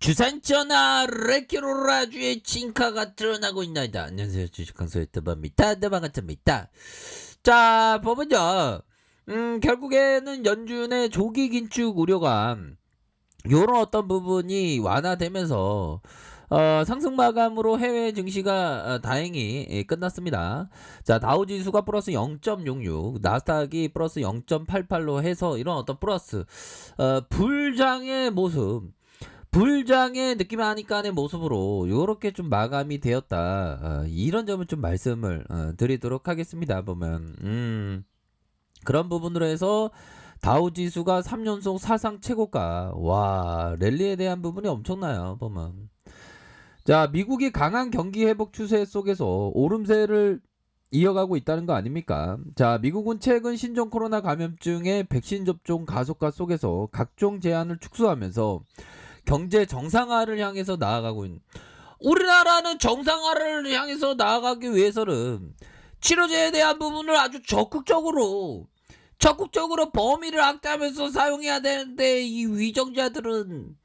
주산전화 레키로라주의 진카가 드러나고 있나이다. 안녕하세요, 주식강사 유튜버입니다. 네, 반갑습니다. 자, 보면요, 결국에는 연준의 조기 긴축 우려가 요런 어떤 부분이 완화되면서 상승 마감으로 해외 증시가 다행히 끝났습니다. 자, 다우지수가 플러스 0.66, 나스닥이 플러스 0.88로 해서 이런 어떤 플러스 불장의 모습, 불장의 느낌 하니까의 모습으로 요렇게 좀 마감이 되었다. 이런 점을 좀 말씀을 드리도록 하겠습니다. 보면 그런 부분으로 해서 다우지수가 3연속 사상 최고가, 와, 랠리에 대한 부분이 엄청나요. 보면 자, 미국이 강한 경기 회복 추세 속에서 오름세를 이어가고 있다는 거 아닙니까? 자, 미국은 최근 신종 코로나 감염증의 백신 접종 가속화 속에서 각종 제한을 축소하면서 경제 정상화를 향해서 나아가고 있는, 우리나라는 정상화를 향해서 나아가기 위해서는 치료제에 대한 부분을 아주 적극적으로 범위를 확대하면서 사용해야 되는데, 이 위정자들은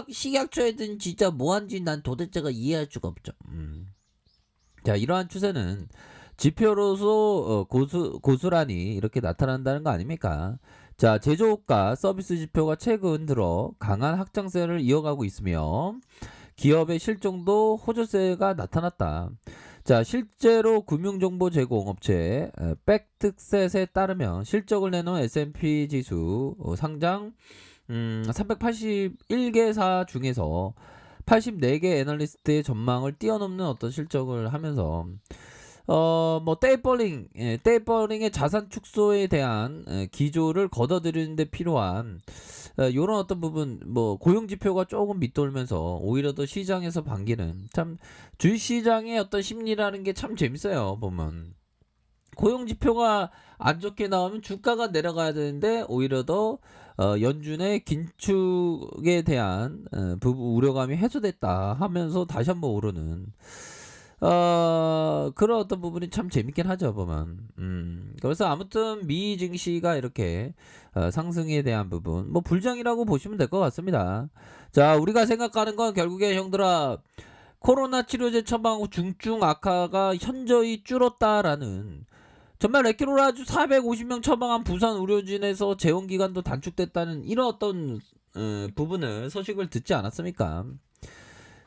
식약처에든 진짜 뭐한지 난 도대체가 이해할 수가 없죠. 자, 이러한 추세는 지표로서 고스란히 이렇게 나타난다는 거 아닙니까? 자, 제조업과 서비스 지표가 최근 들어 강한 확장세를 이어가고 있으며 기업의 실적도 호조세가 나타났다. 자, 실제로 금융정보 제공 업체 팩트셋에 따르면 실적을 내놓은 S&P 지수 상장 381개사 중에서 84개 애널리스트의 전망을 뛰어넘는 어떤 실적을 하면서 떼이퍼링의 자산 축소에 대한 기조를 걷어들이는 데 필요한 요런 어떤 부분, 고용 지표가 조금 밑돌면서 오히려 더 시장에서 반기는, 참 주식시장의 어떤 심리라는 게 참 재밌어요. 보면 고용 지표가 안 좋게 나오면 주가가 내려가야 되는데 오히려 더 연준의 긴축에 대한 부분 우려감이 해소됐다 하면서 다시 한번 오르는 그런 어떤 부분이 참 재밌긴 하죠. 보면 그래서 아무튼 미 증시가 이렇게 상승에 대한 부분, 불장이라고 보시면 될 것 같습니다. 자, 우리가 생각하는 건 결국에 형들아, 코로나 치료제 처방하고 중증 악화가 현저히 줄었다라는, 정말 레키로라주 450명 처방한 부산 의료진에서 재원 기간도 단축됐다는 이런 어떤 부분을 소식을 듣지 않았습니까?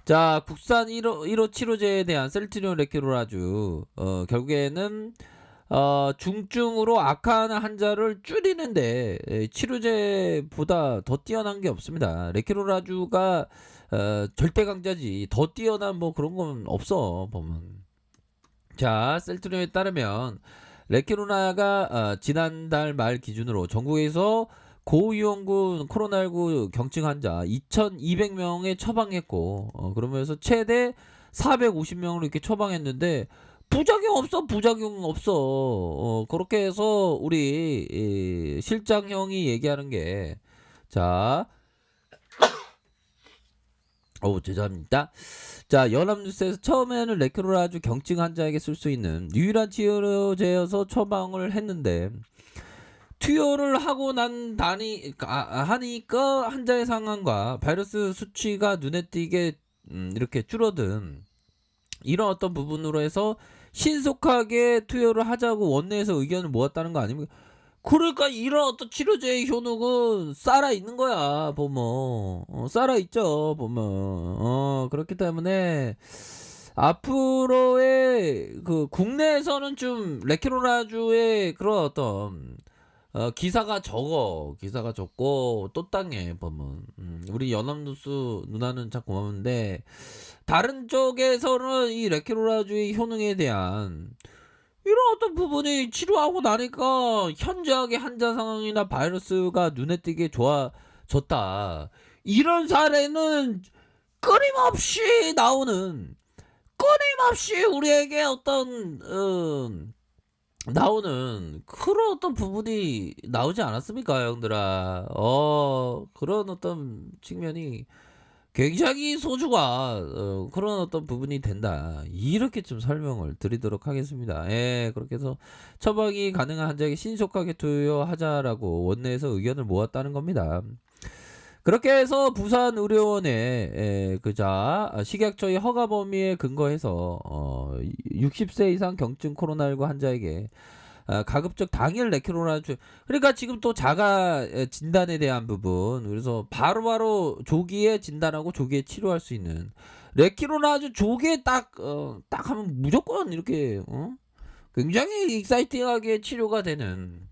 자, 국산 1호 치료제에 대한 셀트리온 레키로라주 결국에는 중증으로 악화하는 환자를 줄이는데 치료제보다 더 뛰어난 게 없습니다. 레키로라주가 절대 강자지, 더 뛰어난 그런 건 없어. 보면 자, 셀트리온에 따르면 레키로나가 지난달 말 기준으로 전국에서 고위험군 코로나19 경증 환자 2,200명에 처방했고, 그러면서 최대 450명으로 이렇게 처방했는데 부작용 없어. 그렇게 해서 우리 실장형이 얘기하는 게, 자, 죄송합니다. 자, 연합뉴스에서 처음에는 레키로라주 경증 환자에게 쓸 수 있는 유일한 치료제여서 처방을 했는데, 투여를 하고 하니까 환자의 상황과 바이러스 수치가 눈에 띄게 이렇게 줄어든 이런 어떤 부분으로 해서 신속하게 투여를 하자고 원내에서 의견을 모았다는 거 아닙니까? 그러니까 이런 어떤 치료제의 효능은 살아 있는 거야. 보면 살아 있죠. 보면 그렇기 때문에 앞으로의 그 국내에서는 좀 레키로라주의 그런 어떤 기사가 적고 또 땅에 보면 우리 연합뉴스 누나는 참 고마운데, 다른 쪽에서는 이 레키로라주의 효능에 대한 이런 어떤 부분이 치료하고 나니까 현저하게 환자 상황이나 바이러스가 눈에 띄게 좋아졌다, 이런 사례는 끊임없이 우리에게 어떤 나오는 그런 어떤 부분이 나오지 않았습니까, 형들아? 그런 어떤 측면이 굉장히 소주가 그런 어떤 부분이 된다, 이렇게 좀 설명을 드리도록 하겠습니다. 예, 그렇게 해서 처방이 가능한 환자에게 신속하게 투여하자라고 원내에서 의견을 모았다는 겁니다. 그렇게 해서 부산의료원에 그자 식약처의 허가 범위에 근거해서 60세 이상 경증 코로나19 환자에게 가급적 당일 레키로라주, 그러니까 지금 또 자가 진단에 대한 부분, 그래서 바로바로 조기에 진단하고 조기에 치료할 수 있는 레키로라주 조기에 딱 하면 무조건 이렇게 굉장히 익사이팅하게 치료가 되는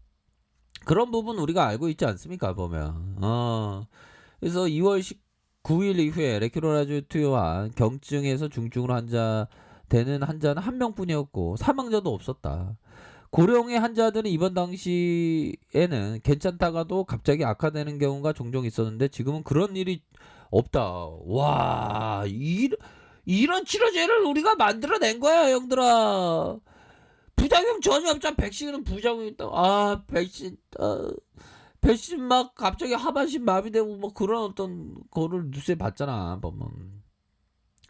그런 부분 우리가 알고 있지 않습니까 보면. 그래서 2월 19일 이후에 레키로라주 투여한 경증에서 중증으로 되는 환자는 한 명뿐이었고 사망자도 없었다. 고령의 환자들은 입원 당시에는 괜찮다가도 갑자기 악화되는 경우가 종종 있었는데 지금은 그런 일이 없다. 와, 이런 치료제를 우리가 만들어낸 거야, 형들아. 부작용 전혀 없잖아. 백신은 부작용이 있다. 백신 막 갑자기 하반신 마비되고 뭐 그런 어떤 거를 뉴스에 봤잖아, 보면.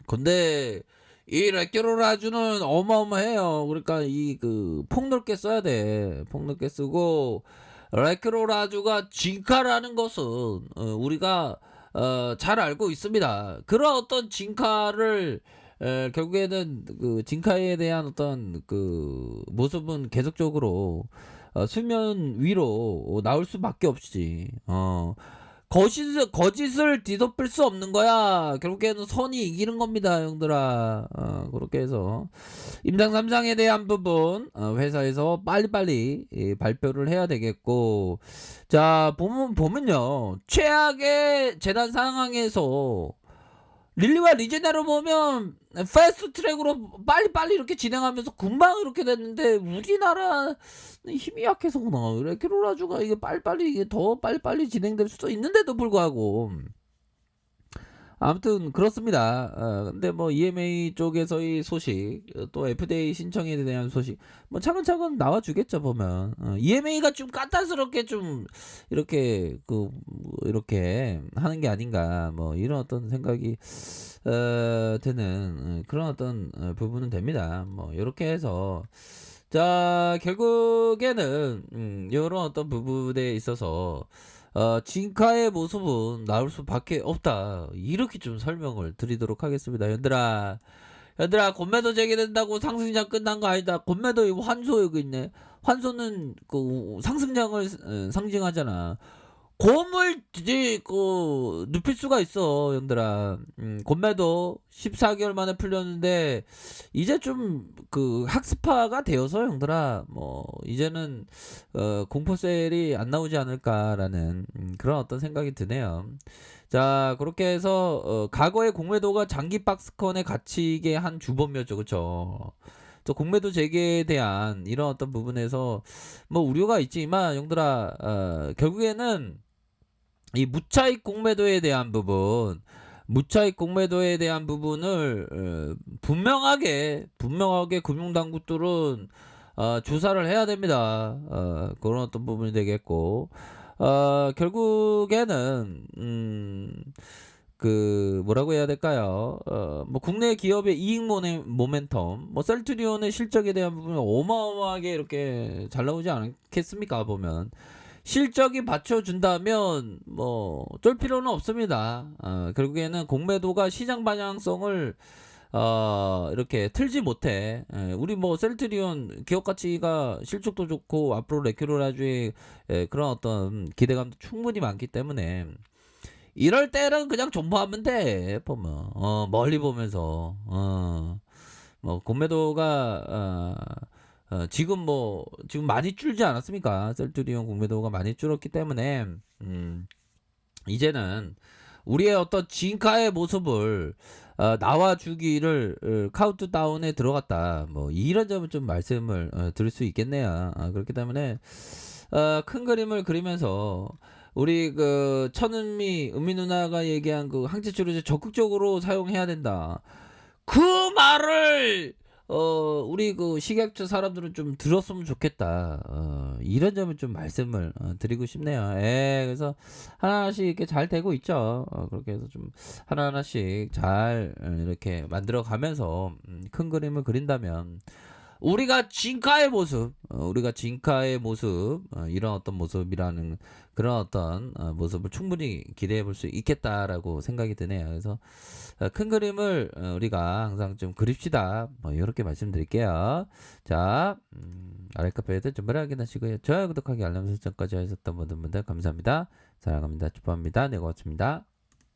근데 이 레키로라주는 어마어마해요. 그러니까 이 그 폭넓게 써야 돼. 폭넓게 쓰고 레키로라주가 진카라는 것은 우리가 잘 알고 있습니다. 그런 어떤 진카를 결국에는 그 진카에 대한 어떤 그 모습은 계속적으로 수면 위로 나올 수밖에 없지. 거짓을 뒤덮을 수 없는 거야. 결국에는 선이 이기는 겁니다, 형들아. 그렇게 해서 임상 3상에 대한 부분 회사에서 빨리빨리 발표를 해야 되겠고, 자 보면요, 최악의 재난 상황에서 릴리와 리제네로 보면 패스트 트랙으로 빨리빨리 이렇게 진행하면서 금방 이렇게 됐는데 우리나라 힘이 약해서 그나 레키로라주가 이게 빨리빨리 이게 더 빨리빨리 진행될 수도 있는데도 불구하고 아무튼 그렇습니다. 근데 뭐 EMA 쪽에서의 소식, 또 FDA 신청에 대한 소식, 뭐 차근차근 나와주겠죠 보면. EMA가 좀 까탈스럽게 좀 이렇게 이렇게 하는 게 아닌가, 뭐 이런 어떤 생각이 드는 그런 어떤 부분은 됩니다. 뭐 이렇게 해서 자 결국에는 이런 어떤 부분에 있어서 진카의 모습은 나올 수밖에 없다. 이렇게 좀 설명을 드리도록 하겠습니다. 얘들아, 곤매도 재개된다고 상승장 끝난 거 아니다. 곤매도 이거 환소 여기 있네. 환소는 그 상승장을 상징하잖아. 곰을 이제 눕힐 수가 있어, 형들아. 곰매도 14개월 만에 풀렸는데 이제 좀 그 학습화가 되어서 형들아, 뭐 이제는 공포셀이 안 나오지 않을까라는 그런 어떤 생각이 드네요. 자, 그렇게 해서 과거의 공매도가 장기 박스권에 갇히게 한 주범이었죠, 그쵸? 또 공매도 재개에 대한 이런 어떤 부분에서 뭐 우려가 있지만 형들아, 결국에는 이 무차익 공매도에 대한 부분, 무차익 공매도에 대한 부분을 분명하게 금융당국들은 조사를 해야 됩니다. 그런 어떤 부분이 되겠고, 결국에는 그 뭐라고 해야 될까요? 뭐 국내 기업의 이익 모멘텀, 뭐 셀트리온의 실적에 대한 부분이 어마어마하게 이렇게 잘 나오지 않겠습니까? 보면 실적이 받쳐준다면 뭐 쫄 필요는 없습니다. 결국에는 공매도가 시장 방향성을 이렇게 틀지 못해. 우리 뭐 셀트리온 기업 가치가 실적도 좋고 앞으로 레큐로라주의 그런 어떤 기대감도 충분히 많기 때문에 이럴 때는 그냥 존버하면 돼. 보면 멀리 보면서 뭐 공매도가 지금 많이 줄지 않았습니까? 셀트리온 공매도가 많이 줄었기 때문에 이제는 우리의 어떤 진카의 모습을 나와주기를 카운트다운에 들어갔다. 뭐 이런 점을 좀 말씀을 드릴 수 있겠네요. 그렇기 때문에 큰 그림을 그리면서 우리 그 은미 누나가 얘기한 그 항체 치료제 적극적으로 사용해야 된다. 그 말을 우리 그 식약처 사람들은 좀 들었으면 좋겠다. 이런 점을 좀 말씀을 드리고 싶네요. 그래서 하나하나씩 이렇게 잘 되고 있죠. 그렇게 해서 좀 하나하나씩 잘 이렇게 만들어 가면서 큰 그림을 그린다면 우리가 진카의 모습, 우리가 진카의 모습, 이런 어떤 모습이라는 그런 어떤 모습을 충분히 기대해 볼 수 있겠다라고 생각이 드네요. 그래서 큰 그림을 우리가 항상 좀 그립시다. 뭐 이렇게 말씀드릴게요. 자, 아래 카페에도 좀 확인하시고요. 좋아요, 구독하기, 알람 설정까지 하셨던 모든 분들 감사합니다. 사랑합니다. 축복합니다. 네, 고맙습니다.